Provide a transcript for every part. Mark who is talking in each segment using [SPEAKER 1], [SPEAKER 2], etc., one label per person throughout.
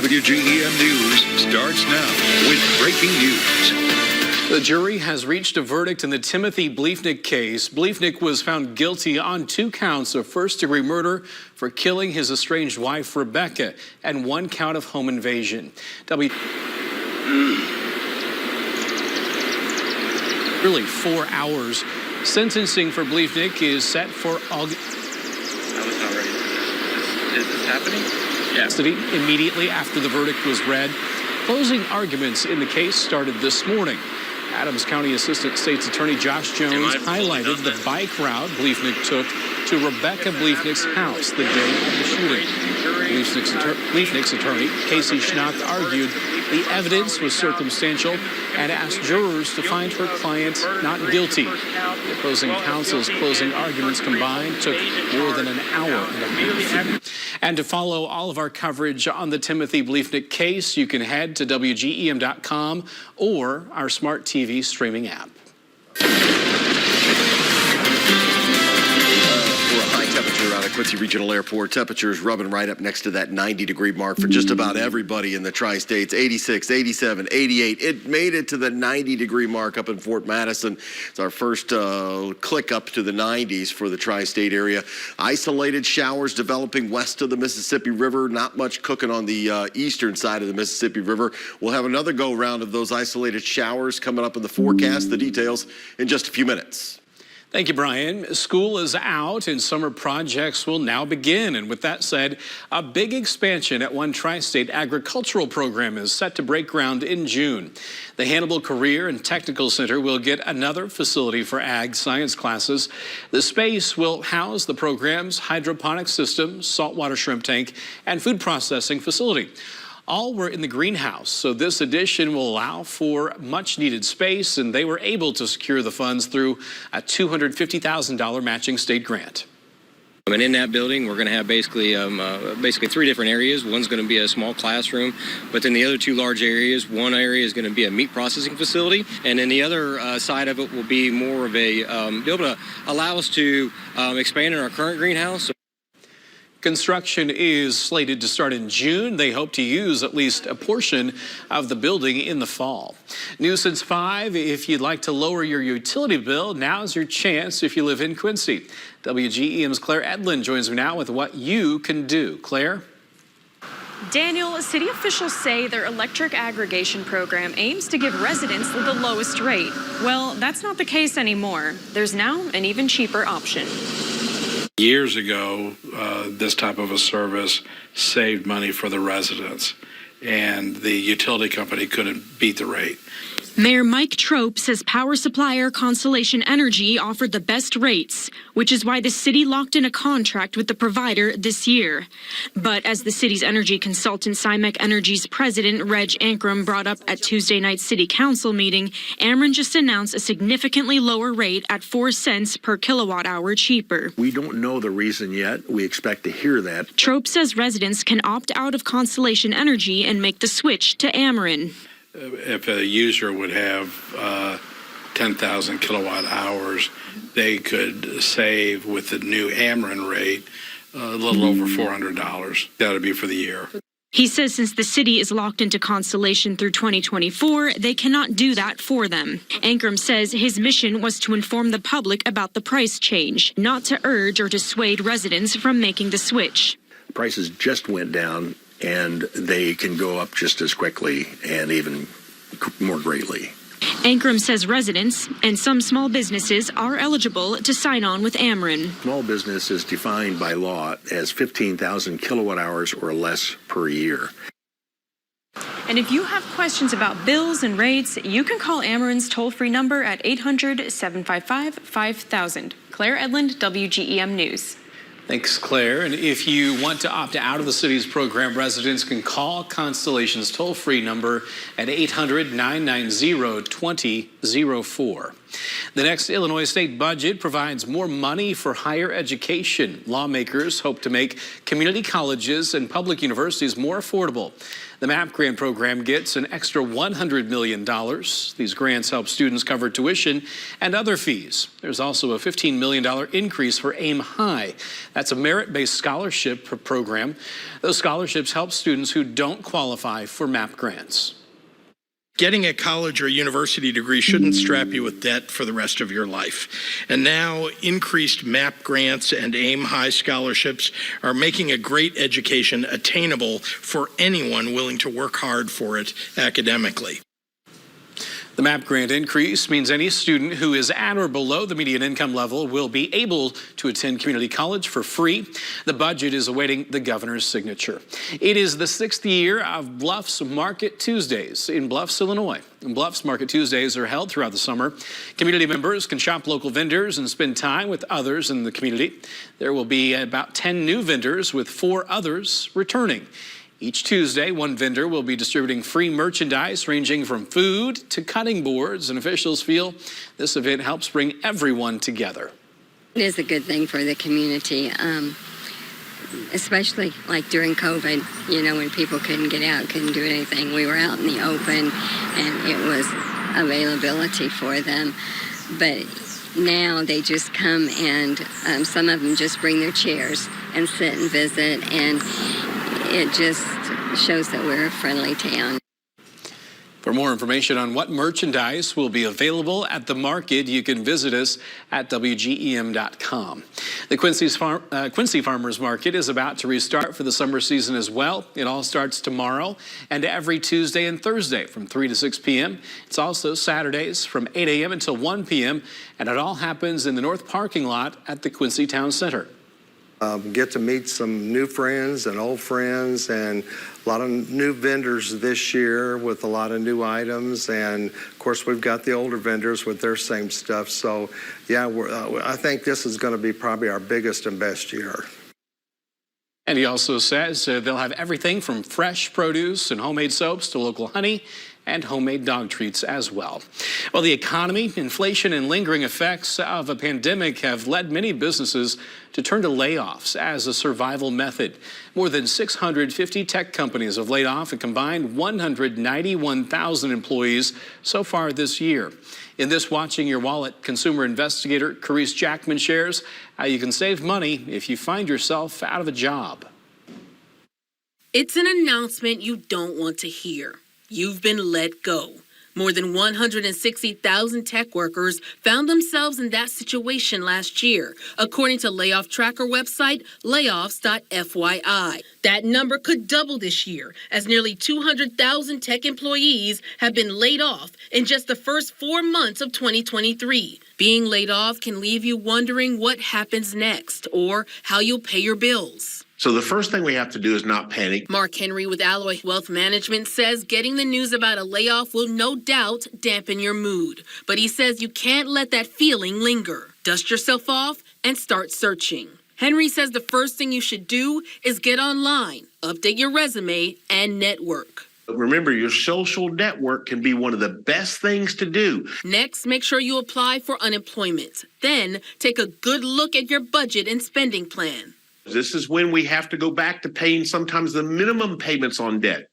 [SPEAKER 1] WGEM News starts now with breaking news.
[SPEAKER 2] The jury has reached a verdict in the Timothy Bleefnick case. Bleefnick was found guilty on 2 counts of first-degree murder for killing his estranged wife, Rebecca, and 1 count of home invasion. Really 4 hours. Sentencing for Bleefnick is set for August.
[SPEAKER 3] I was not ready for this. Is this happening? Yeah.
[SPEAKER 2] Immediately after the verdict was read. Closing arguments in the case started this morning. Adams County Assistant State's Attorney Josh Jones highlighted the bike route Bleefnick took to Rebecca Bleefnick's house the day of the shooting. Bleefnick's attorney, Casey Schnacht, argued the evidence was circumstantial and asked jurors to find her client not guilty. The opposing counsel's closing arguments combined took more than an hour and a half. And to follow all of our coverage on the Timothy Bleefnick case, you can head to WGEM.com or our smart TV streaming app.
[SPEAKER 4] Out of Quincy Regional Airport, temperatures rubbing right up next to that 90-degree mark for just about everybody in the tri-states. 86, 87, 88. It made it to the 90-degree mark up in Fort Madison. It's our first click up to the 90s for the tri-state area. Isolated showers developing west of the Mississippi River. Not much cooking on the eastern side of the Mississippi River. We'll have another go-round of those isolated showers coming up in the forecast. The details in just a few minutes.
[SPEAKER 2] Thank you, Brian. School is out and summer projects will now begin. And with that said, a big expansion at one tri-state agricultural program is set to break ground in June. The Hannibal Career and Technical Center will get another facility for ag science classes. The space will house the program's hydroponic system, saltwater shrimp tank, and food processing facility. All were in the greenhouse, so this addition will allow for much needed space, and they were able to secure the funds through a $250,000 matching state grant.
[SPEAKER 5] And in that building, we're going to have basically 3 different areas. One's going to be a small classroom, but then the other 2 large areas, one area is going to be a meat processing facility, and then the other side of it will be more of a, be able to allow us to expand in our current greenhouse.
[SPEAKER 2] Construction is slated to start in June. They hope to use at least a portion of the building in the fall. News since 5, if you'd like to lower your utility bill, now's your chance if you live in Quincy. WGEM's Claire Edlin joins me now with what you can do. Claire?
[SPEAKER 6] Daniel, city officials say their electric aggregation program aims to give residents the lowest rate. Well, that's not the case anymore. There's now an even cheaper option.
[SPEAKER 7] Years ago, this type of a service saved money for the residents, and the utility company couldn't beat the rate.
[SPEAKER 6] Mayor Mike Trope says power supplier Constellation Energy offered the best rates, which is why the city locked in a contract with the provider this year. But as the city's energy consultant, CIMEC Energy's president, Reg Ankrum, brought up at Tuesday night's city council meeting, Ameren just announced a significantly lower rate at 4 cents per kilowatt hour cheaper.
[SPEAKER 8] We don't know the reason yet. We expect to hear that.
[SPEAKER 6] Trope says residents can opt out of Constellation Energy and make the switch to Ameren.
[SPEAKER 7] If a user would have 10,000 kilowatt hours, they could save with the new Ameren rate a little over $400. That would be for the year.
[SPEAKER 6] He says since the city is locked into Constellation through 2024, they cannot do that for them. Ankrum says his mission was to inform the public about the price change, not to urge or dissuade residents from making the switch.
[SPEAKER 8] Prices just went down, and they can go up just as quickly and even more greatly.
[SPEAKER 6] Ankrum says residents and some small businesses are eligible to sign on with Ameren.
[SPEAKER 8] Small business is defined by law as 15,000 kilowatt hours or less per year.
[SPEAKER 6] And if you have questions about bills and rates, you can call Ameren's toll-free number at 800-755-5000. Claire Edlin, WGEM News.
[SPEAKER 2] Thanks, Claire. And if you want to opt out of the city's program, residents can call Constellation's toll-free number at 800-990-2004. The next Illinois state budget provides more money for higher education. Lawmakers hope to make community colleges and public universities more affordable. The MAP grant program gets an extra $100 million. These grants help students cover tuition and other fees. There's also a $15 million increase for AIM High. That's a merit-based scholarship program. Those scholarships help students who don't qualify for MAP grants.
[SPEAKER 9] Getting a college or university degree shouldn't strap you with debt for the rest of your life. And now increased MAP grants and AIM High scholarships are making a great education attainable for anyone willing to work hard for it academically.
[SPEAKER 2] The MAP grant increase means any student who is at or below the median income level will be able to attend community college for free. The budget is awaiting the governor's signature. It is the 6th year of Bluffs Market Tuesdays in Bluffs, Illinois. Bluffs Market Tuesdays are held throughout the summer. Community members can shop local vendors and spend time with others in the community. There will be about 10 new vendors with 4 others returning. Each Tuesday, one vendor will be distributing free merchandise ranging from food to cutting boards, and officials feel this event helps bring everyone together.
[SPEAKER 10] It is a good thing for the community, especially like during COVID, you know, when people couldn't get out, couldn't do anything. We were out in the open and it was availability for them. But now they just come and some of them just bring their chairs and sit and visit, and it just shows that we're a friendly town.
[SPEAKER 2] For more information on what merchandise will be available at the market, you can visit us at WGEM.com. The Quincy Farmers Market is about to restart for the summer season as well. It all starts tomorrow and every Tuesday and Thursday from 3 to 6 p.m. It's also Saturdays from 8 a.m. until 1 p.m. and it all happens in the north parking lot at the Quincy Town Center.
[SPEAKER 11] Get to meet some new friends and old friends, and a lot of new vendors this year with a lot of new items. And of course, we've got the older vendors with their same stuff. So yeah, I think this is going to be probably our biggest and best year.
[SPEAKER 2] And he also says they'll have everything from fresh produce and homemade soaps to local honey and homemade dog treats as well. Well, the economy, inflation, and lingering effects of a pandemic have led many businesses to turn to layoffs as a survival method. More than 650 tech companies have laid off a combined 191,000 employees so far this year. In this Watching Your Wallet, consumer investigator Carice Jackman shares how you can save money if you find yourself out of a job.
[SPEAKER 12] It's an announcement you don't want to hear. You've been let go. More than 160,000 tech workers found themselves in that situation last year, according to layoff tracker website layoffs.fyi. That number could double this year, as nearly 200,000 tech employees have been laid off in just the first 4 months of 2023. Being laid off can leave you wondering what happens next or how you'll pay your bills.
[SPEAKER 13] So the first thing we have to do is not panic.
[SPEAKER 12] Mark Henry with Alloy Wealth Management says getting the news about a layoff will no doubt dampen your mood. But he says you can't let that feeling linger. Dust yourself off and start searching. Henry says the first thing you should do is get online, update your resume, and network.
[SPEAKER 13] Remember, your social network can be one of the best things to do.
[SPEAKER 12] Next, make sure you apply for unemployment. Then, take a good look at your budget and spending plan.
[SPEAKER 13] This is when we have to go back to paying sometimes the minimum payments on debt.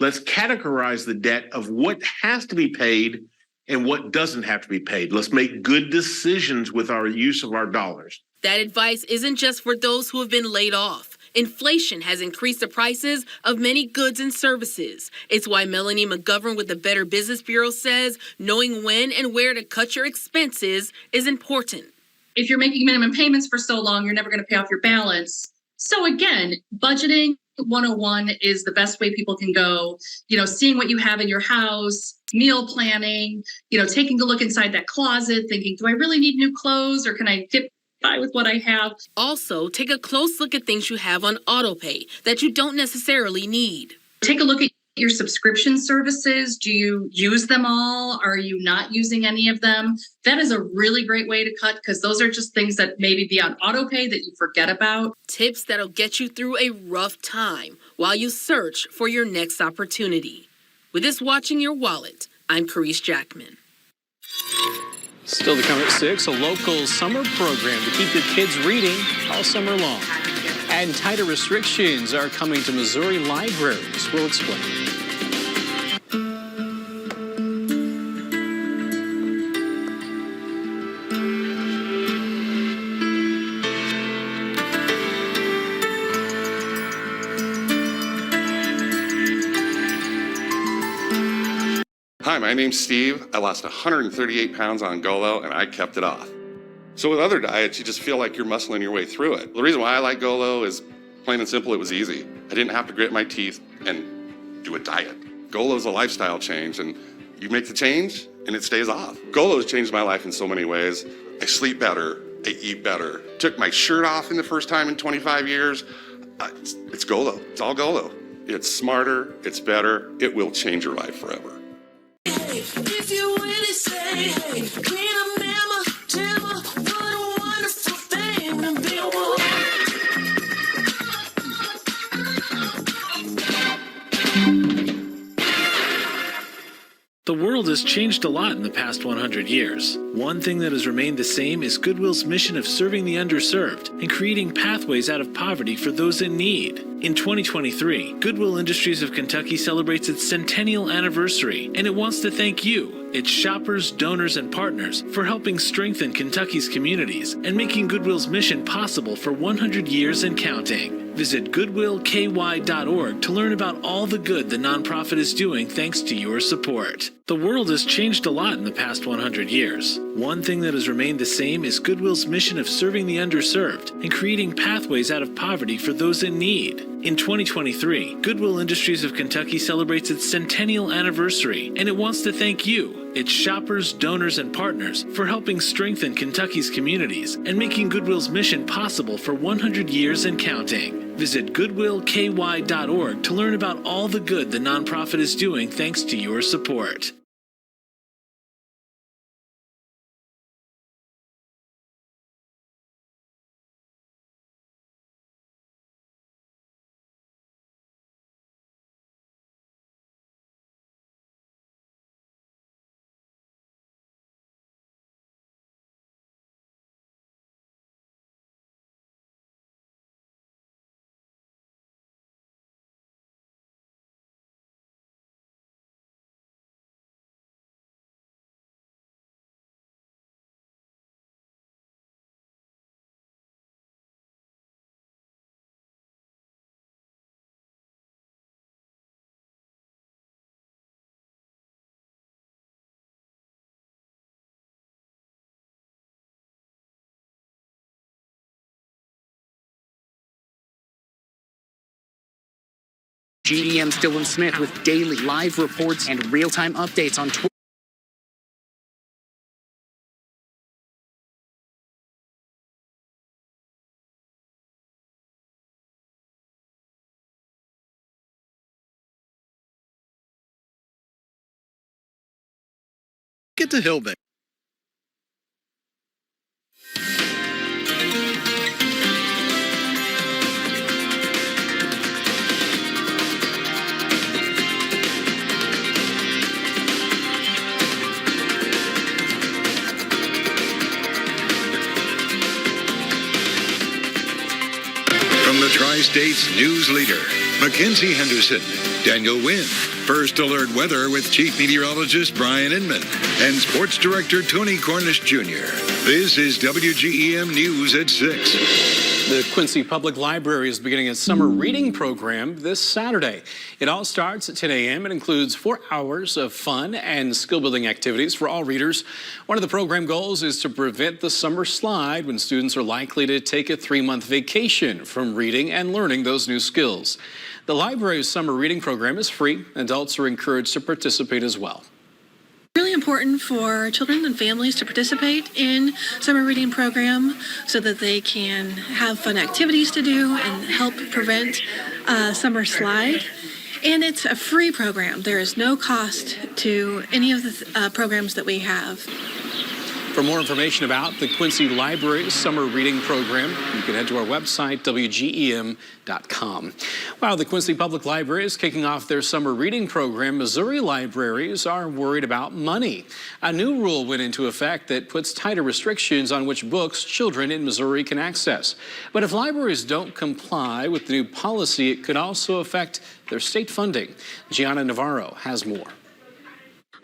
[SPEAKER 13] Let's categorize the debt of what has to be paid and what doesn't have to be paid. Let's make good decisions with our use of our dollars.
[SPEAKER 12] That advice isn't just for those who have been laid off. Inflation has increased the prices of many goods and services. It's why Melanie McGovern with the Better Business Bureau says knowing when and where to cut your expenses is important.
[SPEAKER 14] If you're making minimum payments for so long, you're never going to pay off your balance. So again, budgeting 101 is the best way people can go, seeing what you have in your house, meal planning, taking a look inside that closet, thinking, do I really need new clothes or can I get by with what I have?
[SPEAKER 12] Also, take a close look at things you have on autopay that you don't necessarily need.
[SPEAKER 14] Take a look at your subscription services. Do you use them all? Are you not using any of them? That is a really great way to cut because those are just things that maybe be on autopay that you forget about.
[SPEAKER 12] Tips that'll get you through a rough time while you search for your next opportunity. With this Watching Your Wallet, I'm Carice Jackman.
[SPEAKER 2] Still to come at 6, a local summer program to keep your kids reading all summer long. And tighter restrictions are coming to Missouri libraries. We'll explain.
[SPEAKER 15] Hi, my name's Steve. I lost 138 pounds on Golo, and I kept it off. So with other diets, you just feel like you're muscling your way through it. The reason why I like Golo is plain and simple, it was easy. I didn't have to grit my teeth and do a diet. Golo's a lifestyle change, and you make the change, and it stays off. Golo's changed my life in so many ways. I sleep better. I eat better. Took my shirt off in the first time in 25 years. It's Golo. It's all Golo. It's smarter. It's better. It will change your life forever.
[SPEAKER 16] If you really say, hey, Queen of Mama, Gemma, what a wonderful thing to be a
[SPEAKER 17] The world has changed a lot in the past 100 years. One thing that has remained the same is Goodwill's mission of serving the underserved and creating pathways out of poverty for those in need. In 2023, Goodwill Industries of Kentucky celebrates its centennial anniversary, and it wants to thank you, its shoppers, donors, and partners, for helping strengthen Kentucky's communities and making Goodwill's mission possible for 100 years and counting. Visit goodwillky.org to learn about all the good the nonprofit is doing thanks to your support. The world has changed a lot in the past 100 years. One thing that has remained the same is Goodwill's mission of serving the underserved and creating pathways out of poverty for those in need. In 2023, Goodwill Industries of Kentucky celebrates its centennial anniversary, and it wants to thank you, its shoppers, donors, and partners, for helping strengthen Kentucky's communities and making Goodwill's mission possible for 100 years and counting. Visit goodwillky.org to learn about all the good the nonprofit is doing thanks to your support.
[SPEAKER 18] WGEM's Dylan Smith with daily live reports and real-time updates on Twitter.
[SPEAKER 19] Get to Hillbank.
[SPEAKER 1] From the Tri-States news leader, Mackenzie Henderson, Daniel Wynn, First Alert Weather with Chief Meteorologist Brian Inman, and Sports Director Tony Cornish Jr. This is WGEM News at 6.
[SPEAKER 2] The Quincy Public Library is beginning its summer reading program this Saturday. It all starts at 10 a.m. It includes 4 hours of fun and skill-building activities for all readers. One of the program goals is to prevent the summer slide when students are likely to take a 3-month vacation from reading and learning those new skills. The library's summer reading program is free. Adults are encouraged to participate as well.
[SPEAKER 20] Really important for children and families to participate in summer reading program so that they can have fun activities to do and help prevent summer slide. And it's a free program. There is no cost to any of the programs that we have.
[SPEAKER 2] For more information about the Quincy Library's summer reading program, you can head to our website, WGEM.com. While the Quincy Public Library is kicking off their summer reading program, Missouri libraries are worried about money. A new rule went into effect that puts tighter restrictions on which books children in Missouri can access. But if libraries don't comply with the new policy, it could also affect their state funding. Gianna Navarro has more.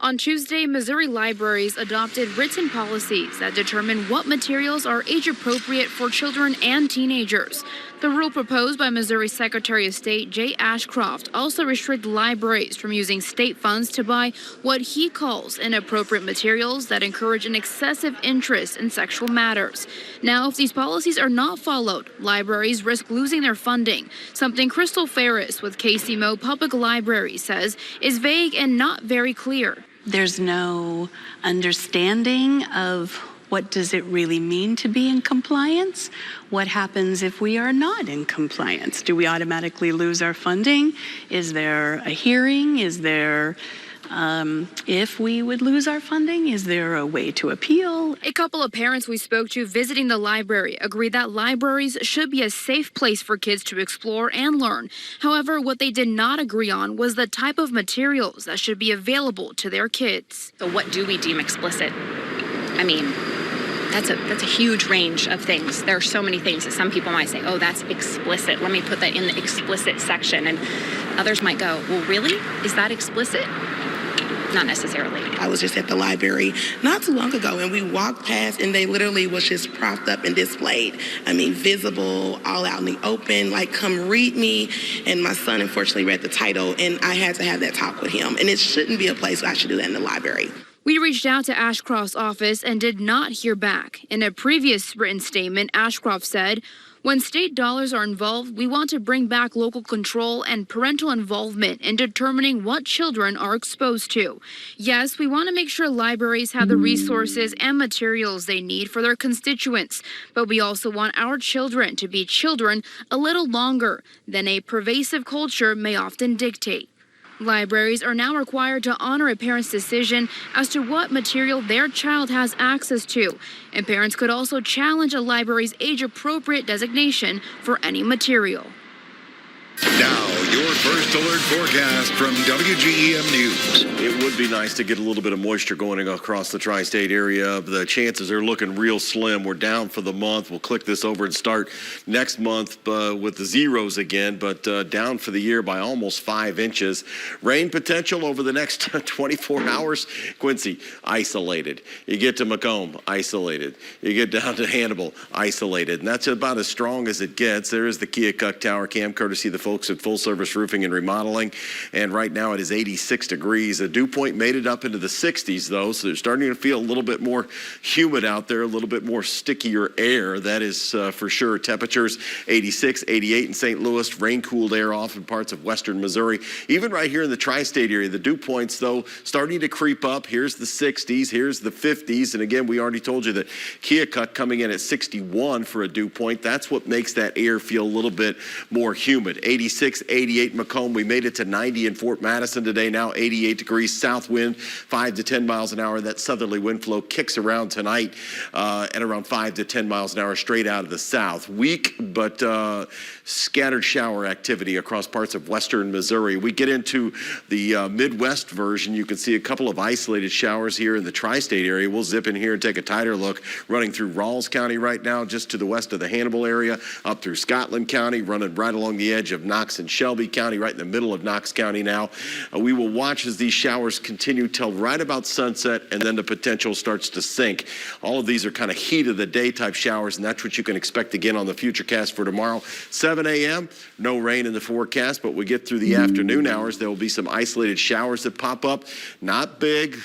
[SPEAKER 19] On Tuesday, Missouri libraries adopted written policies that determine what materials are age-appropriate for children and teenagers. The rule proposed by Missouri Secretary of State Jay Ashcroft also restricts libraries from using state funds to buy what he calls inappropriate materials that encourage an excessive interest in sexual matters. Now, if these policies are not followed, libraries risk losing their funding, something Crystal Ferris with KCMO Public Library says is vague and not very clear.
[SPEAKER 21] There's no understanding of what does it really mean to be in compliance? What happens if we are not in compliance? Do we automatically lose our funding? Is there a hearing? Is there, if we would lose our funding, is there a way to appeal?
[SPEAKER 19] A couple of parents we spoke to visiting the library agreed that libraries should be a safe place for kids to explore and learn. However, what they did not agree on was the type of materials that should be available to their kids.
[SPEAKER 22] So what do we deem explicit? I mean, that's a huge range of things. There are so many things that some people might say, oh, that's explicit. Let me put that in the explicit section. And others might go, well, really? Is that explicit? Not necessarily.
[SPEAKER 23] I was just at the library not too long ago, and we walked past, and they literally was just propped up and displayed. I mean, visible, all out in the open, like, come read me. And my son, unfortunately, read the title, and I had to have that talk with him. And it shouldn't be a place where I should do that in the library.
[SPEAKER 19] We reached out to Ashcroft's office and did not hear back. In a previous written statement, Ashcroft said, when state dollars are involved, we want to bring back local control and parental involvement in determining what children are exposed to. Yes, we want to make sure libraries have the resources and materials they need for their constituents, but we also want our children to be children a little longer than a pervasive culture may often dictate. Libraries are now required to honor a parent's decision as to what material their child has access to, and parents could also challenge a library's age-appropriate designation for any material.
[SPEAKER 1] Now, your first alert forecast from WGEM News.
[SPEAKER 4] It would be nice to get a little bit of moisture going across the tri-state area. The chances are looking real slim. We're down for the month. We'll click this over and start next month with the zeros again, but down for the year by almost 5 inches. Rain potential over the next 24 hours. Quincy, isolated. You get to Macomb, isolated. You get down to Hannibal, isolated. And that's about as strong as it gets. There is the Keokuk Tower cam, courtesy of the folks at Full Service Roofing and Remodeling. And right now it is 86 degrees. The dew point made it up into the 60s, though, so they're starting to feel a little bit more humid out there, a little bit more stickier air. That is for sure. Temperatures 86, 88 in St. Louis. Rain-cooled air off in parts of western Missouri. Even right here in the tri-state area, the dew points, though, starting to creep up. Here's the 60s. Here's the 50s. And again, we already told you that Keokuk coming in at 61 for a dew point. That's what makes that air feel a little bit more humid. 86, 88 Macomb. We made it to 90 in Fort Madison today. Now 88 degrees. South wind 5 to 10 miles an hour. That southerly wind flow kicks around tonight at around 5 to 10 miles an hour straight out of the south. Weak but scattered shower activity across parts of western Missouri. We get into the Midwest version. You can see a couple of isolated showers here in the tri-state area. We'll zip in here and take a tighter look. Running through Rawls County right now, just to the west of the Hannibal area, up through Scotland County, running right along the edge of Knox and Shelby County, right in the middle of Knox County now. We will watch as these showers continue till right about sunset, and then the potential starts to sink. All of these are kind of heat of the day type showers, and that's what you can expect again on the Futurecast for tomorrow. 7 a.m., no rain in the forecast, but we get through the afternoon hours, there will be some isolated showers that pop up. Not big,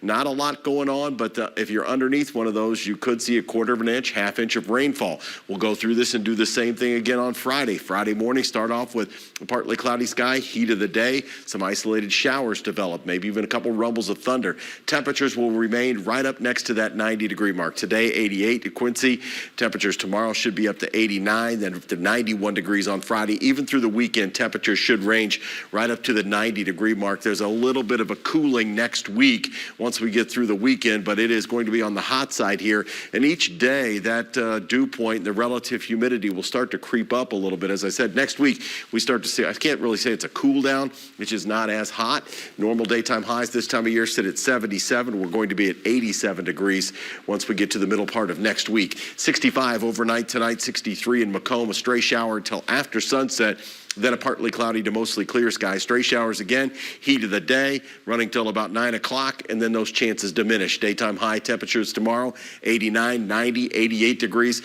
[SPEAKER 4] not a lot going on, but if you're underneath one of those, you could see a quarter of an inch, half inch of rainfall. We'll go through this and do the same thing again on Friday. Friday morning, start off with a partly cloudy sky, heat of the day, some isolated showers develop, maybe even a couple rumbles of thunder. Temperatures will remain right up next to that 90-degree mark. Today, 88 at Quincy. Temperatures tomorrow should be up to 89, then up to 90 91 degrees on Friday. Even through the weekend, temperatures should range right up to the 90-degree mark. There's a little bit of a cooling next week once we get through the weekend, but it is going to be on the hot side here. And each day, that dew point, the relative humidity will start to creep up a little bit. As I said, next week, we start to see, I can't really say it's a cool down. It's just not as hot. Normal daytime highs this time of year sit at 77. We're going to be at 87 degrees once we get to the middle part of next week. 65 overnight tonight, 63 in Macomb. A stray shower until after sunset. Then a partly cloudy to mostly clear sky. Stray showers again, heat of the day, running till about 9 o'clock, and then those chances diminish. Daytime high temperatures tomorrow, 89, 90, 88 degrees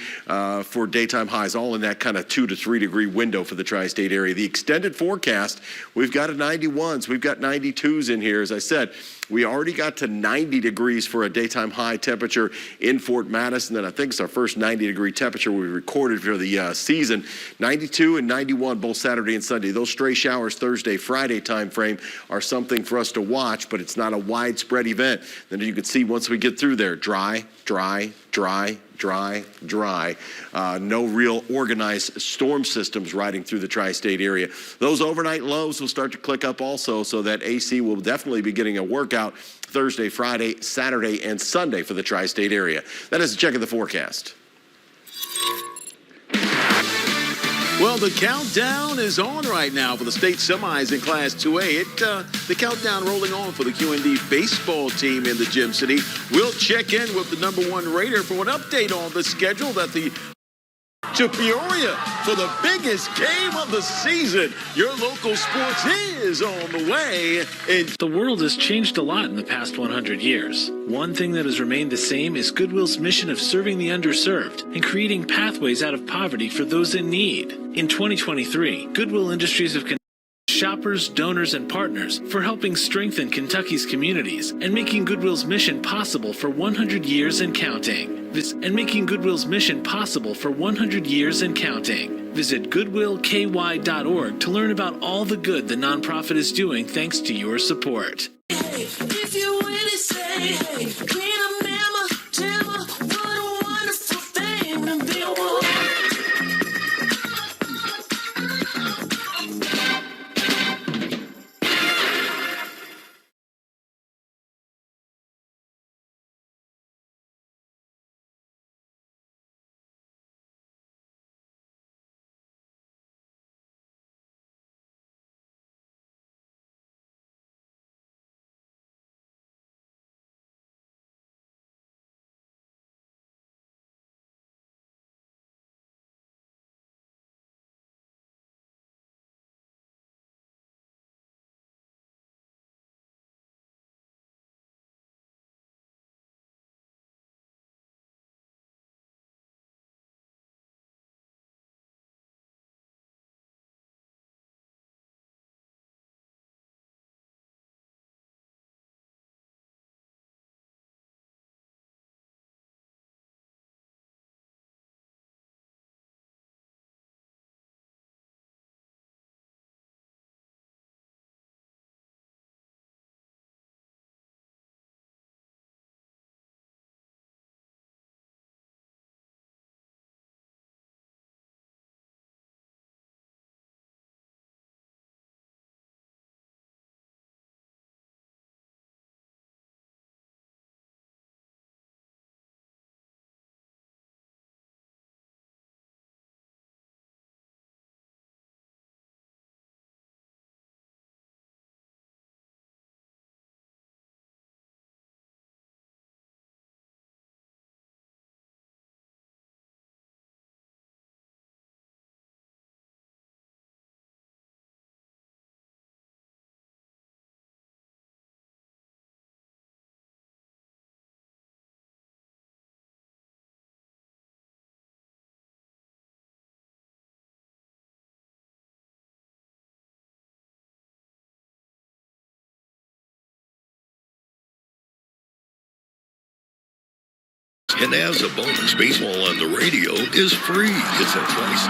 [SPEAKER 4] for daytime highs, all in that kind of 2 to 3 degree window for the tri-state area. The extended forecast, we've got a 91s, we've got 92s in here. As I said, we already got to 90 degrees for a daytime high temperature in Fort Madison. And I think it's our first 90-degree temperature we recorded for the season. 92 and 91 both Saturday and Sunday. Those stray showers Thursday, Friday time frame are something for us to watch, but it's not a widespread event. Then you can see once we get through there, dry, dry, dry, dry, dry. No real organized storm systems riding through the tri-state area. Those overnight lows will start to click up also, so that AC will definitely be getting a workout Thursday, Friday, Saturday, and Sunday for the tri-state area. That is a check of the forecast.
[SPEAKER 3] Well, the countdown is on right now for the state semis in Class 2A. The countdown rolling on for the QND baseball team in the Gem City. We'll check in with the #1 Raider for an update on the schedule that to Peoria for the biggest game of the season. Your local sports is on the way.
[SPEAKER 17] The world has changed a lot in the past 100 years. One thing that has remained the same is Goodwill's mission of serving the underserved and creating pathways out of poverty for those in need. In 2023, Goodwill Industries have shoppers, donors, and partners for helping strengthen Kentucky's communities and making Goodwill's mission possible for 100 years and counting. Making Goodwill's mission possible for 100 years and counting. Visit goodwillky.org to learn about all the good the nonprofit is doing thanks to your support.
[SPEAKER 16] If you really say, hey, Queen of Mama, Gemma, what a wonderful thing to be a woman.
[SPEAKER 5] And as a bonus, baseball on the radio is free. It's a twice.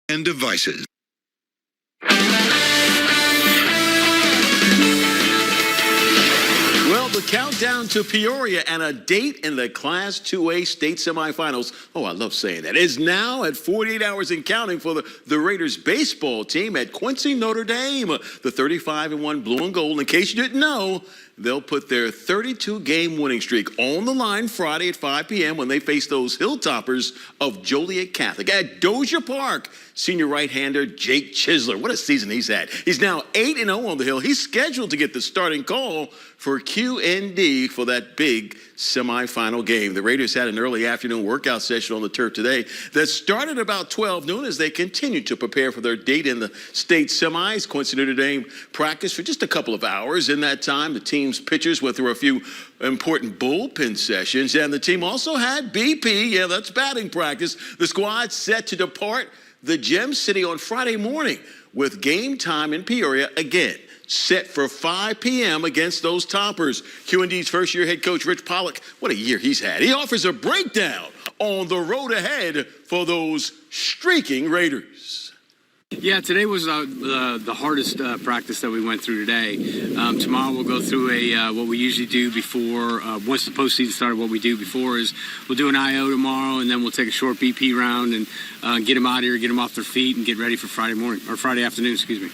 [SPEAKER 1] And devices.
[SPEAKER 3] countdown to Peoria and a date in the Class 2A state semifinals. Oh, I love saying that. Is now at 48 hours and counting for the Raiders baseball team at Quincy, Notre Dame. The 35-1 blue and gold. In case you didn't know, they'll put their 32-game winning streak on the line Friday at 5 p.m. when they face those Hilltoppers of Joliet Catholic at Dozier Park. Senior right-hander Jake Chisler. What a season he's had. He's now 8-0 on the Hill. He's scheduled to get the starting call for QND for that big semifinal game. The Raiders had an early afternoon workout session on the turf today that started about 12 noon as they continue to prepare for their date in the state semis. Quincy Notre Dame practiced for just a couple of hours. In that time, the team's pitchers went through a few important bullpen sessions, and the team also had BP. Yeah, that's batting practice. The squad set to depart the Gem City on Friday morning with game time in Peoria again, set for 5 p.m. against those toppers. QND's first-year head coach Rich Pollock, what a year he's had. He offers a breakdown on the road ahead for those streaking Raiders.
[SPEAKER 6] Yeah, today was the hardest practice that we went through today. Tomorrow we'll go through what we usually do before, once the postseason started, what we do before is we'll do an IO tomorrow, and then we'll take a short BP round and get them out of here, get them off their feet, and get ready for Friday morning, or Friday afternoon, excuse me.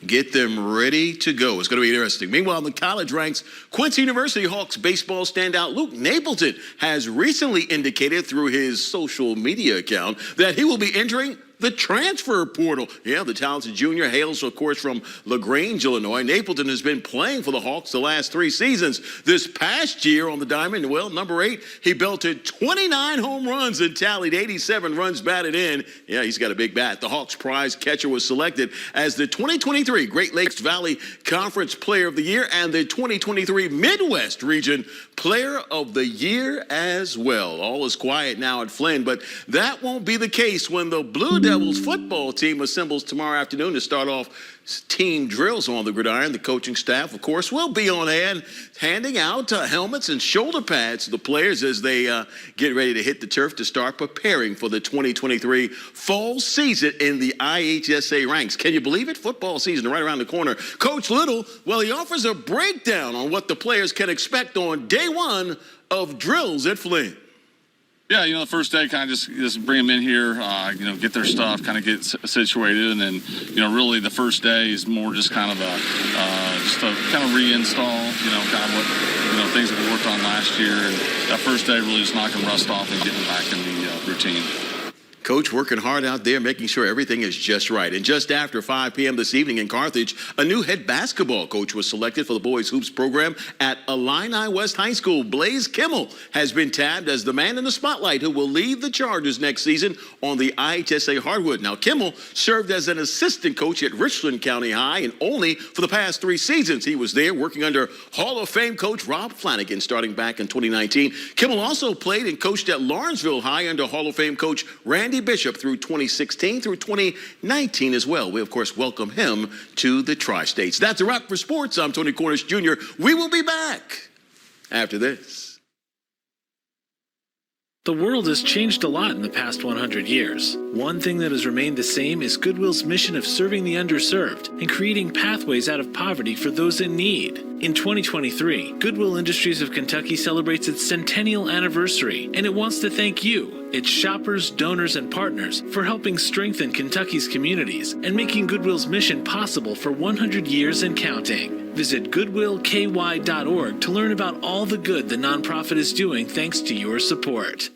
[SPEAKER 3] Get them ready to go. It's going to be interesting. Meanwhile, in the college ranks, Quincy University Hawks baseball standout Luke Napleton has recently indicated through his social media account that he will be entering the transfer portal. Yeah, the talented junior hails, of course, from LaGrange, Illinois. Napleton has been playing for the Hawks the last 3 seasons. This past year on the diamond, well, number 8, he belted 29 home runs and tallied 87 runs batted in. Yeah, he's got a big bat. The Hawks prize catcher was selected as the 2023 Great Lakes Valley Conference Player of the Year and the 2023 Midwest Region Player of the Year as well. All is quiet now at Flynn, but that won't be the case when the Blue Devils football team assembles tomorrow afternoon to start off team drills on the gridiron. The coaching staff, of course, will be on hand handing out helmets and shoulder pads to the players as they get ready to hit the turf to start preparing for the 2023 fall season in the IHSA ranks. Can you believe it? Football season right around the corner. Coach Little, well, he offers a breakdown on what the players can expect on day 1 of drills at Flynn.
[SPEAKER 7] Yeah, the first day kind of just bring them in here, get their stuff, kind of get situated, and then, really the first day is more just kind of a kind of reinstall, kind of what, things that we worked on last year, and that first day really just knocking rust off and getting back in the routine.
[SPEAKER 3] Coach working hard out there, making sure everything is just right. And just after 5 p.m. this evening in Carthage, a new head basketball coach was selected for the boys hoops program at Illini West High School. Blaze Kimmel has been tabbed as the man in the spotlight who will lead the Chargers next season on the IHSA hardwood. Now, Kimmel served as an assistant coach at Richland County High, and only for the past 3 seasons he was there working under Hall of Fame coach Rob Flanagan starting back in 2019. Kimmel also played and coached at Lawrenceville High under Hall of Fame coach Randy Bishop through 2016 through 2019 as well. We, of course, welcome him to the Tri-States. That's a wrap for sports. I'm Tony Cornish Jr. We will be back after this.
[SPEAKER 17] The world has changed a lot in the past 100 years. One thing that has remained the same is Goodwill's mission of serving the underserved and creating pathways out of poverty for those in need. In 2023, Goodwill Industries of Kentucky celebrates its centennial anniversary, and it wants to thank you, its shoppers, donors, and partners, for helping strengthen Kentucky's communities and making Goodwill's mission possible for 100 years and counting. Visit goodwillky.org to learn about all the good the nonprofit is doing thanks to your support.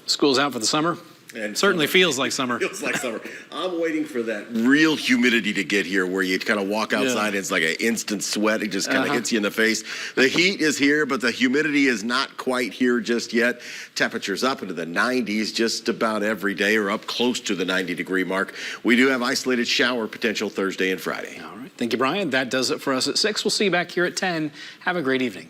[SPEAKER 2] School's out for the summer.
[SPEAKER 4] And
[SPEAKER 2] certainly feels like summer.
[SPEAKER 4] Feels like summer. I'm waiting for that real humidity to get here where you kind of walk outside and it's like an instant sweat. It just kind of hits you in the face. The heat is here, but the humidity is not quite here just yet. Temperatures up into the 90s just about every day, or up close to the 90-degree mark. We do have isolated shower potential Thursday and Friday.
[SPEAKER 2] All right. Thank you, Brian. That does it for us at 6. We'll see you back here at 10. Have a great evening.